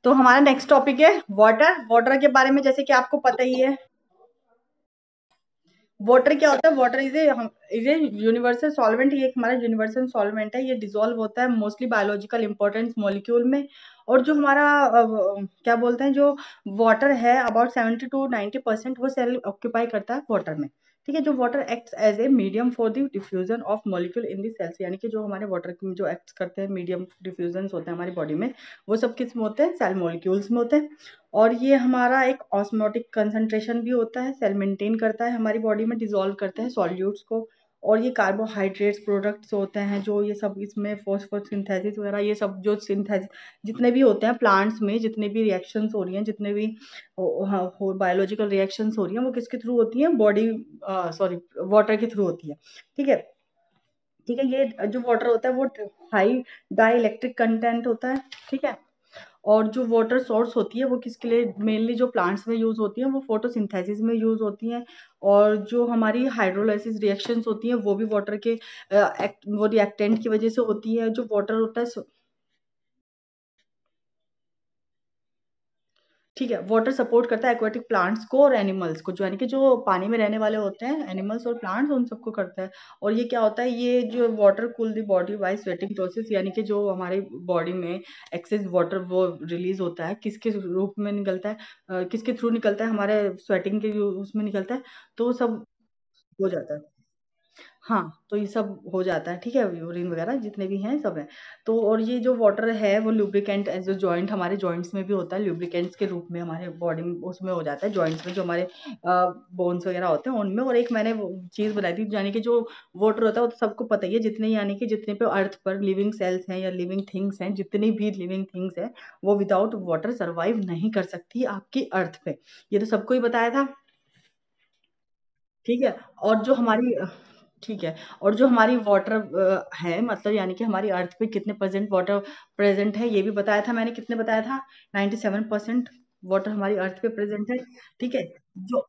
तो हमारा next topic है वाटर। वाटर के बारे में जैसे कि आपको पता ही है, वाटर क्या होता है। Water is a universal solvent. ये एक हमारा यूनिवर्सल सॉल्वेंट है। ये डिसॉल्व होता है मोस्टली बायोलॉजिकल इंपॉर्टेंस मॉलिक्यूल में। और जो हमारा क्या बोलते हैं, जो वाटर है अबाउट 70 to 90% वो सेल ऑक्यूपाई करता है वाटर में। ठीक है, जो water acts as a medium for the diffusion of molecule in the cells, यानी कि जो हमारे वाटर जो एक्ट करते हैं मीडियम डिफ्यूजन होते हैं हमारी बॉडी में, वो सब किस में होते हैं, सेल मॉलिक्यूल्स में होते हैं। और ये हमारा एक ऑस्मोटिक कंसंट्रेशन भी होता है, सेल मेंटेन करता है हमारी बॉडी में, डिसॉल्व करते हैं सॉल्यूट्स को। और ये कार्बोहाइड्रेट्स प्रोडक्ट्स होते हैं जो ये सब इसमें फोस्फोसिंथेसिस वगैरह, ये सब जो सिंथेसिस जितने भी होते हैं प्लांट्स में, जितने भी रिएक्शंस हो रही हैं, जितने भी बायोलॉजिकल रिएक्शंस हो रही हैं, वो किसके थ्रू होती हैं, बॉडी सॉरी वाटर के थ्रू होती है। ठीक है। ठीक है, ये जो वाटर होता है वो हाई डाई इलेक्ट्रिक कंटेंट होता है। ठीक है। और जो वाटर सोर्स होती है वो किसके लिए, मेनली जो प्लांट्स में यूज़ होती हैं वो फोटोसिंथेसिस में यूज़ होती हैं। और जो हमारी हाइड्रोलाइसिस रिएक्शंस होती हैं वो भी वाटर के वो रिएक्टेंट की वजह से होती है। जो वाटर होता है ठीक है, वाटर सपोर्ट करता है एक्वाटिक प्लांट्स को और एनिमल्स को, जो यानी कि जो पानी में रहने वाले होते हैं एनिमल्स और प्लांट्स, उन सबको करता है। और ये क्या होता है, ये जो water cool the body by sweating process, यानी कि जो हमारी बॉडी में एक्सेस वाटर वो रिलीज होता है, किसके रूप में निकलता है, किसके थ्रू निकलता है, हमारे स्वेटिंग के उसमें निकलता है। तो वो सब हो जाता है। हाँ, तो ये सब हो जाता है। ठीक है, यूरिन वगैरह जितने भी हैं सब है। तो और ये जो वाटर है वो लुब्रिकेंट एज जो जॉइंट हमारे जॉइंट्स में भी होता है, लुब्रिकेंट्स के रूप में हमारे बॉडी में उसमें हो जाता है, जॉइंट्स में जो हमारे बोन्स वगैरह होते हैं उनमें। और एक मैंने वो चीज़ बनाई थी, यानी कि जो वाटर होता है वो तो सबको पता ही है, जितने यानी कि जितने पे अर्थ पर लिविंग सेल्स हैं या लिविंग थिंग्स हैं, जितनी भी लिविंग थिंग्स हैं वो विदाउट वाटर सर्वाइव नहीं कर सकती आपकी अर्थ पे। ये तो सबको ही बताया था। ठीक है। और जो हमारी ठीक है, और जो हमारी वाटर है, मतलब यानी कि हमारी अर्थ पे कितने परसेंट वाटर प्रेजेंट है ये भी बताया था मैंने। कितने बताया था, 97% वाटर हमारी अर्थ पे प्रेजेंट है। ठीक है, जो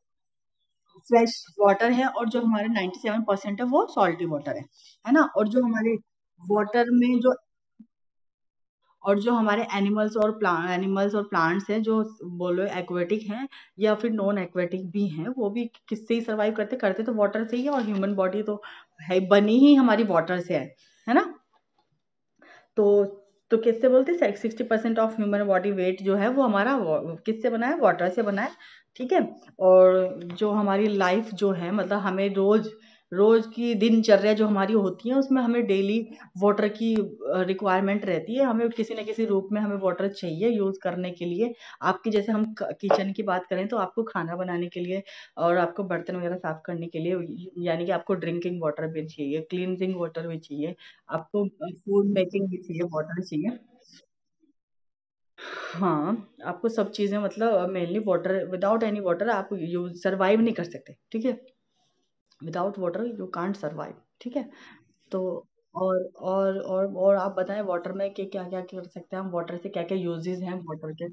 फ्रेश वाटर है, और जो हमारे 97% है वो सॉल्टी वाटर है ना। और जो हमारे वाटर में जो और जो हमारे एनिमल्स और प्लांट्स हैं, जो बोलो एक्वेटिक हैं या फिर नॉन एक्वेटिक भी हैं, वो भी किससे ही सर्वाइव करते करते तो वाटर से ही है। और ह्यूमन बॉडी तो है बनी ही हमारी वाटर से है ना। तो तो किससे बोलते हैं, 60% ऑफ ह्यूमन बॉडी वेट जो है वो हमारा किससे बना है, वाटर से बना है। ठीक है। और जो हमारी लाइफ जो है, मतलब हमें रोज रोज की दिनचर्या जो हमारी होती है उसमें हमें डेली वाटर की रिक्वायरमेंट रहती है। हमें किसी न किसी रूप में हमें वाटर चाहिए यूज़ करने के लिए। आपकी जैसे हम किचन की बात करें तो आपको खाना बनाने के लिए और आपको बर्तन वगैरह साफ करने के लिए, यानी कि आपको ड्रिंकिंग वाटर भी चाहिए, क्लींजिंग वाटर भी चाहिए, आपको फूड मेकिंग भी चाहिए, वाटर चाहिए। हाँ, आपको सब चीज़ें, मतलब mainly water, without any water आप यू सर्वाइव नहीं कर सकते। ठीक है, without water you can't survive. ठीक है। तो और आप बताएं वाटर में कि क्या क्या कर सकते हैं हम, वाटर से क्या क्या यूजेस हैं वाटर के।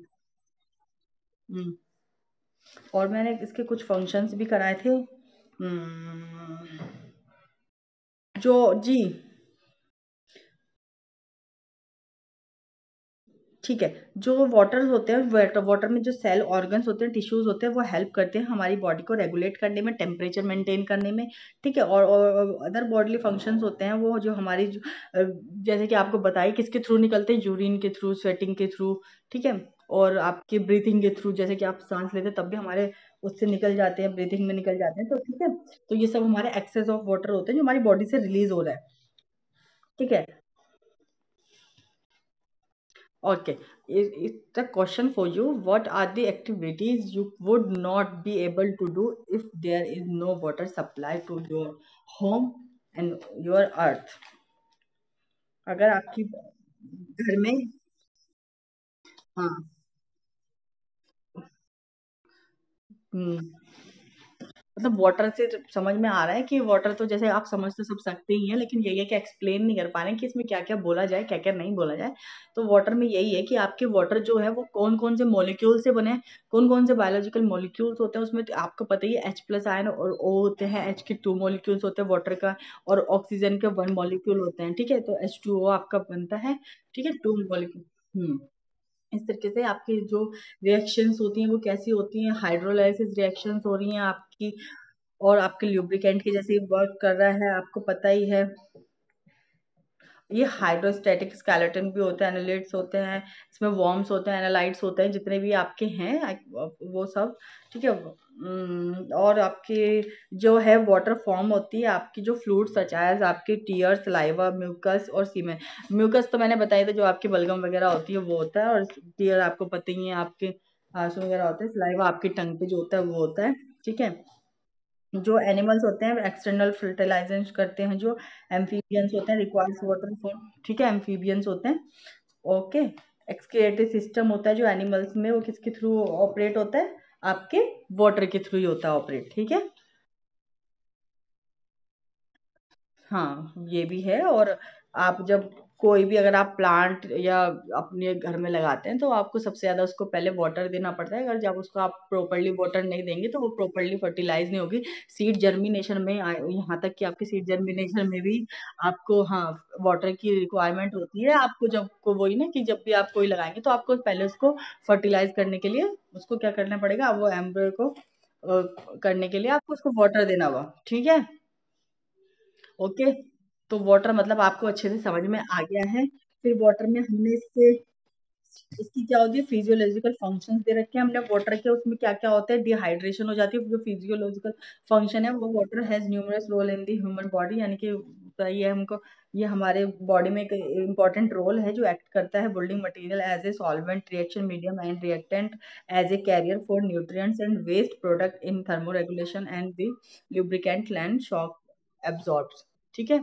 हम्म, और मैंने इसके कुछ फंक्शंस भी कराए थे। जो जी ठीक है, जो वाटर होते हैं, वाटर वाटर में जो सेल ऑर्गन्स होते हैं, टिश्यूज होते हैं, वो हेल्प करते हैं हमारी बॉडी को रेगुलेट करने में, टेम्परेचर मेंटेन करने में। ठीक है। और अदर बॉडीली फंक्शंस होते हैं वो जो हमारी जैसे कि आपको बताइए किसके थ्रू निकलते हैं, यूरिन के थ्रू, स्वेटिंग के थ्रू। ठीक है। और आपके ब्रीथिंग के थ्रू, जैसे कि आप सांस लेते हैं तब भी हमारे उससे निकल जाते हैं, ब्रीथिंग में निकल जाते हैं। तो ठीक है, तो ये सब हमारे एक्सेस ऑफ वाटर होते हैं जो हमारी बॉडी से रिलीज हो रहा है। ठीक है। Okay, it's the question for you. What are the activities you would not be able to do if there is no water supply to your home and your earth? अगर आपकी घर में, हाँ, हम्म, मतलब वाटर से तो समझ में आ रहा है कि वाटर तो जैसे आप समझ तो सब सकते ही हैं, लेकिन यही है कि एक्सप्लेन नहीं कर पा रहे हैं कि इसमें क्या क्या बोला जाए, क्या क्या नहीं बोला जाए। तो वाटर में यही है कि आपके वाटर जो है वो कौन कौन से मॉलिक्यूल से बने हैं, कौन कौन से बायोलॉजिकल मॉलिक्यूल्स होते हैं उसमें। तो आपको पता ही है H+ आयन और O होते हैं, H के 2 मॉलिक्यूल्स होते हैं वाटर का, और ऑक्सीजन के 1 मॉलिक्यूल होते हैं। ठीक है, तो H2O आपका बनता है। ठीक है, 2 मॉलिक्यूल। इस तरीके से आपकी जो रिएक्शंस होती हैं वो कैसी होती हैं, हाइड्रोलाइसिस रिएक्शंस हो रही हैं आपकी, और आपके ल्यूब्रिकेंट की जैसे वर्क कर रहा है आपको पता ही है। ये हाइड्रोस्टैटिक स्केलेटन भी होते हैं, एनालिट्स होते हैं, इसमें वॉर्म्स होते हैं, एनालाइट्स होते हैं, जितने भी आपके हैं वो सब, ठीक है। और आपके जो है वाटर फॉर्म होती है आपकी जो फ्लूइड सच एज आपके टीयर, सलाइवा, म्यूकस और सीमेन। म्यूकस तो मैंने बताया था जो आपकी बलगम वगैरह होती है वो होता है, और टीयर आपको पता ही है आपके आंसू वगैरह होते हैं, सलाइवा आपकी टंग पे जो होता है वो होता है, ठीक है। जो एनिमल्स होते हैं एक्सटर्नल फर्टिलाइजेशन करते हैं, जो एम्फीबियंस होते हैं रिक्वायर्स वाटर फॉर, ठीक है, एम्फीबियंस होते हैं, ओके। एक्सक्रिएटरी सिस्टम होता है जो एनिमल्स में, वो किसके थ्रू ऑपरेट होता है, आपके वाटर के थ्रू ही होता है ऑपरेट, ठीक है। हाँ, ये भी है। और आप जब कोई भी अगर आप प्लांट या अपने घर में लगाते हैं तो आपको सबसे ज़्यादा उसको पहले वाटर देना पड़ता है। अगर जब उसको आप प्रॉपर्ली वाटर नहीं देंगे तो वो प्रॉपर्ली फर्टिलाइज नहीं होगी। सीड जर्मिनेशन में यहाँ तक कि आपके सीड जर्मिनेशन में भी आपको, हाँ, वाटर की रिक्वायरमेंट होती है। आपको जब को वही ना कि जब भी आप कोई लगाएंगे तो आपको पहले उसको फर्टिलाइज करने के लिए उसको क्या करना पड़ेगा, वो एम्ब्रॉय को करने के लिए आपको उसको वाटर देना होगा, ठीक है, ओके। तो वाटर मतलब आपको अच्छे से समझ में आ गया है। फिर वाटर में हमने इससे इसकी क्या होती है, फिजियोलॉजिकल फंक्शंस दे रखे हैं हमने वाटर के, उसमें क्या क्या होता है, डिहाइड्रेशन हो जाती है, जो फिजियोलॉजिकल फंक्शन है वो, water has numerous role in the human body, यानी कि ये हमको, ये हमारे बॉडी में एक इम्पॉर्टेंट रोल है जो एक्ट करता है, building material as a solvent, reaction medium and reactant, as a carrier for nutrients and waste product in thermoregulation and the lubricant land shock absorbs, ठीक है।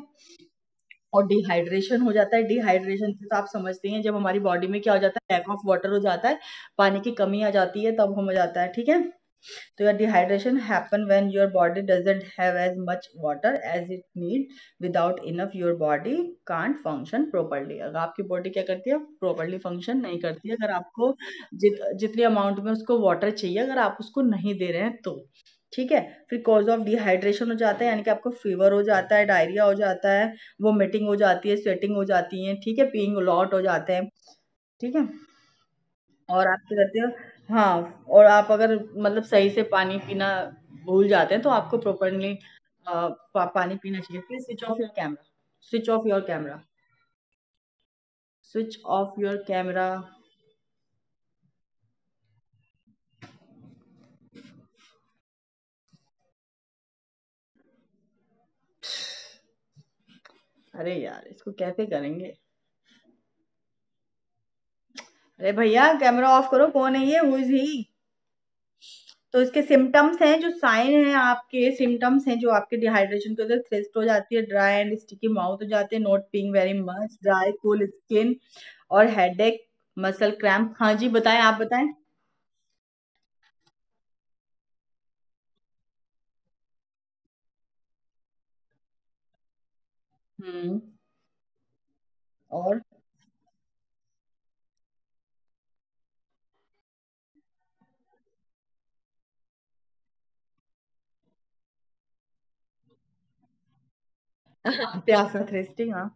और डिहाइड्रेशन हो जाता है, डिहाइड्रेशन से तो आप समझते हैं जब हमारी बॉडी में क्या हो जाता है, लैक ऑफ वाटर हो जाता है, पानी की कमी आ जाती है, तब हो जाता है, ठीक है। तो your dehydration happen when your body doesn't have as much water as it need, without enough your body can't function properly। अगर आपकी बॉडी क्या करती है, प्रॉपरली फंक्शन नहीं करती है, अगर आपको जितनी अमाउंट में उसको वाटर चाहिए अगर आप उसको नहीं दे रहे हैं तो, ठीक है। फिर कॉज ऑफ डिहाइड्रेशन हो जाता है, यानी कि आपको फीवर हो जाता है, डायरिया हो जाता है, वोमिटिंग हो जाती है, स्वेटिंग हो जाती है, ठीक है, पीइंग लॉट हो जाते हैं, ठीक है। और आप क्या करते हो, हाँ, और आप अगर मतलब सही से पानी पीना भूल जाते हैं तो आपको प्रॉपरली पानी पीना चाहिए। Please switch off your camera, switch off your camera, switch off your camera. अरे यार इसको कैसे करेंगे, अरे भैया कैमरा ऑफ करो, कौन है ये, हु इज ही। तो इसके सिम्टम्स हैं, जो साइन है आपके सिम्टम्स हैं जो आपके डिहाइड्रेशन के अंदर, थ्रिस्ट हो जाती है, ड्राई एंड स्टिकी माउथ हो जाते हैं, not peeing very much, dry cool skin और हेडेक, मसल क्रैम्प। हाँ जी बताएं, आप बताएं। हम्म। और प्यासा थ्रिस्टिंग, हाँ,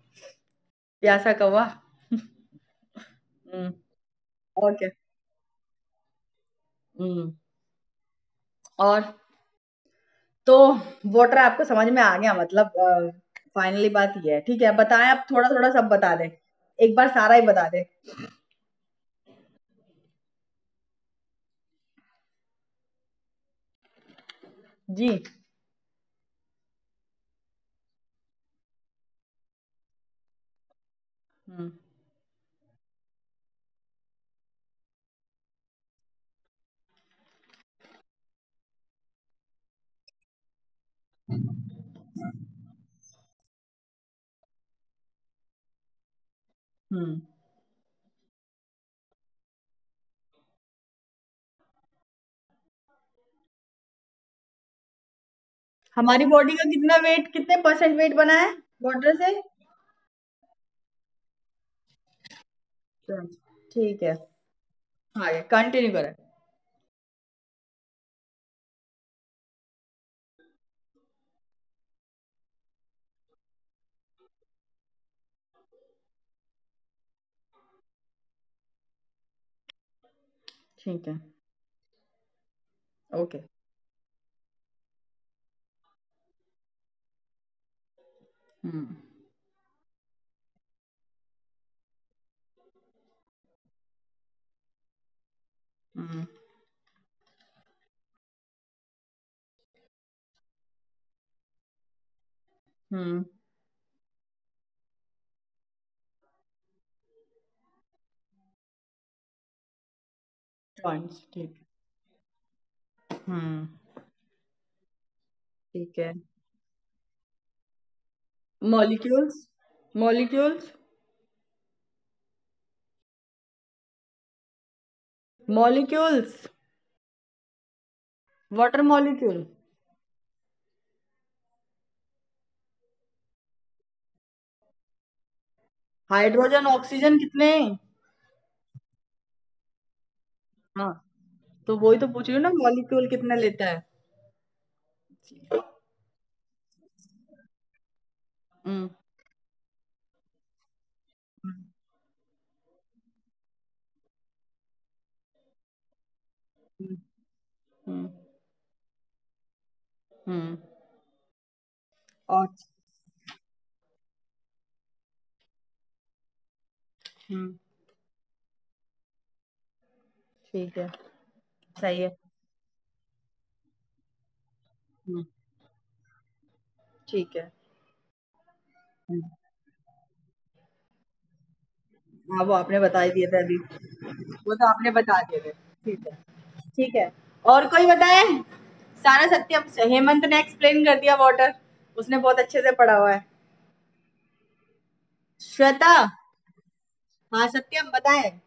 प्यासा कौवा। हम्म। ओके। हम्म। और तो वाटर आपको समझ में आ गया, मतलब फाइनली बात ये है, ठीक है। बताएं, आप थोड़ा थोड़ा सब बता दें, एक बार सारा ही बता दें। जी। हम्म। हम्म। हमारी बॉडी का कितना वेट, कितने परसेंट वेट बना है वाटर से। ठीक है, आगे कंटिन्यू करें। ठीक है। ओके। हम्म। हम्म। हम्म। पॉइंट्स, ठीक। हम्म। ठीक है। Molecules. Molecules. Molecules. Water molecule. Hydrogen oxygen कितने? हाँ, तो वही तो पूछ रही हूँ ना, मॉलिक्यूल कितना लेता है। हम्म। हम्म। हम्म। हम्म। हम्म। और। हम्म। ठीक है। सही है। हम्म। ठीक है। हम्म। हाँ, वो आपने बता ही दिए थे अभी। वो तो आपने बता दिए थे। ठीक है। ठीक है। और कोई बताए? सारा सत्यम से हेमंत ने एक्सप्लेन कर दिया वाटर। उसने बहुत अच्छे से पढ़ा हुआ है। श्वेता। हाँ, सत्यम बताए।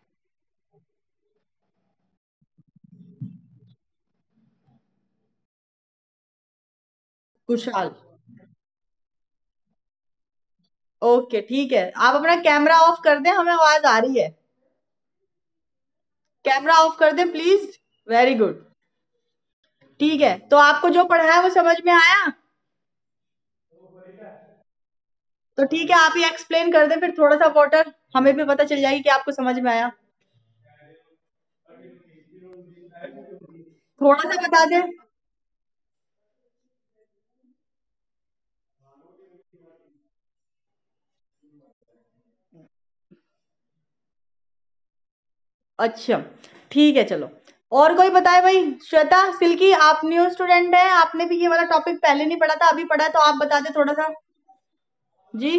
कुशाल। ओके, ठीक है, आप अपना कैमरा ऑफ कर दें, हमें आवाज आ रही है। कैमरा ऑफ कर दें प्लीज। Very good. ठीक है, तो आपको जो पढ़ा है वो समझ में आया? तो ठीक है, आप ही एक्सप्लेन कर दें फिर थोड़ा सा वाटर, हमें भी पता चल जाएगी कि आपको समझ में आया। थोड़ा सा बता दें। अच्छा, ठीक है, चलो। और कोई बताए भाई? श्वेता, सिल्की, आप न्यू स्टूडेंट हैं, आपने भी ये वाला टॉपिक पहले नहीं पढ़ा था, अभी पढ़ा है, तो आप बता दें थोड़ा सा। जी।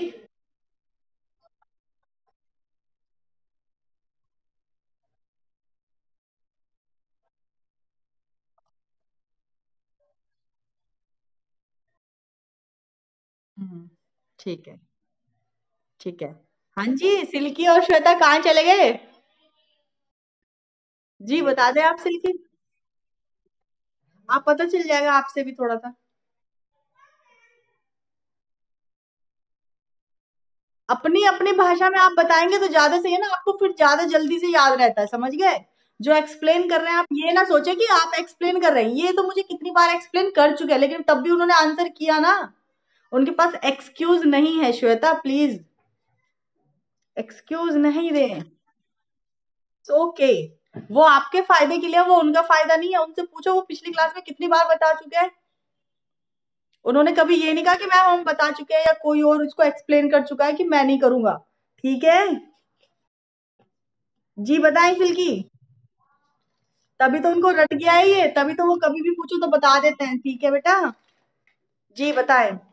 ठीक है। ठीक है। हाँ जी, सिल्की और श्वेता कहाँ चले गए? जी बता दें आप, सिल्की। आप, पता चल जाएगा आपसे भी थोड़ा सा। अपनी अपनी भाषा में आप बताएंगे तो ज्यादा सही है ना, आपको फिर ज्यादा जल्दी से याद रहता है, समझ गए? जो एक्सप्लेन कर रहे हैं, आप ये ना सोचे कि आप एक्सप्लेन कर रहे हैं, ये तो मुझे कितनी बार एक्सप्लेन कर चुके हैं, लेकिन तब भी उन्होंने आंसर किया ना। उनके पास एक्सक्यूज नहीं है, श्वेता प्लीज। एक्सक्यूज नहीं दें। ओके। वो आपके फायदे के लिए, वो उनका फायदा नहीं है, उनसे पूछो वो पिछली क्लास में कितनी बार बता चुके हैं। उन्होंने कभी ये नहीं कहा कि मैम हम बता चुके हैं, या कोई और उसको एक्सप्लेन कर चुका है कि मैं नहीं करूंगा। ठीक है। जी बताएं सिल्की। तभी तो उनको रट गया है ये, तभी तो वो कभी भी पूछो तो बता देते हैं। ठीक है बेटा। जी बताएं।